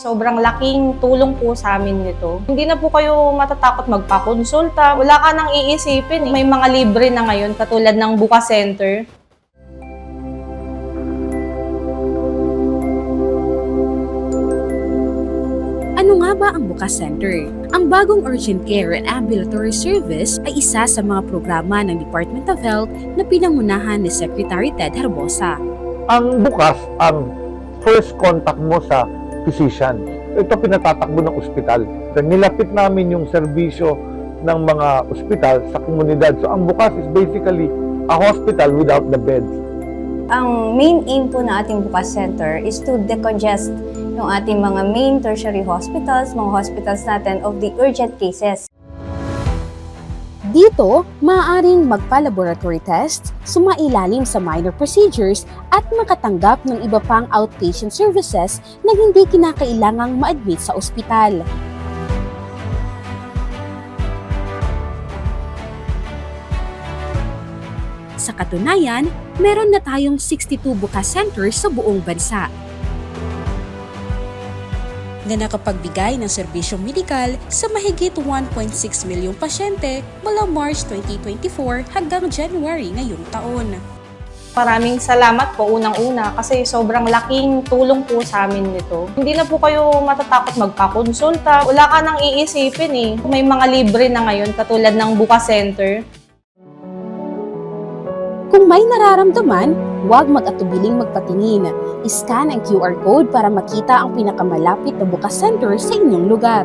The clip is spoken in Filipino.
Sobrang laking tulong po sa amin nito. Hindi na po kayo matatakot magpakonsulta. Wala ka nang iisipin. May mga libre na ngayon katulad ng Bukas Center. Ano nga ba ang Bukas Center? Ang bagong urgent care and ambulatory service ay isa sa mga programa ng Department of Health na pinangunahan ni Secretary Ted Herbosa. Ang bukas, ang first contact mo sa physician. Ito pinatatakbo ng ospital. Nilapit namin yung serbisyo ng mga ospital sa komunidad. So ang bukas is basically a hospital without the beds. Ang main aim po ng ating Bukas Center is to decongest yung ating mga main tertiary hospitals, mga hospitals natin of the urgent cases. Dito, maaaring magpa-laboratory tests, sumailalim sa minor procedures at makatanggap ng iba pang outpatient services na hindi kinakailangang ma-admit sa ospital. Sa katunayan, meron na tayong 62 Bukas Centers sa buong bansa na nakapagbigay ng serbisyong medikal sa mahigit 1.6 milyong pasyente mula March 2024 hanggang January ngayong taon. Maraming salamat po unang-una kasi sobrang laking tulong po sa amin nito. Hindi na po kayo matatakot magpakonsulta. Wala ka nang iisipin eh. May mga libre na ngayon katulad ng Bukas Center. Kung may nararamdaman, huwag mag-atubiling magpatingin. I-scan ang QR code para makita ang pinakamalapit na Bukas Center sa inyong lugar.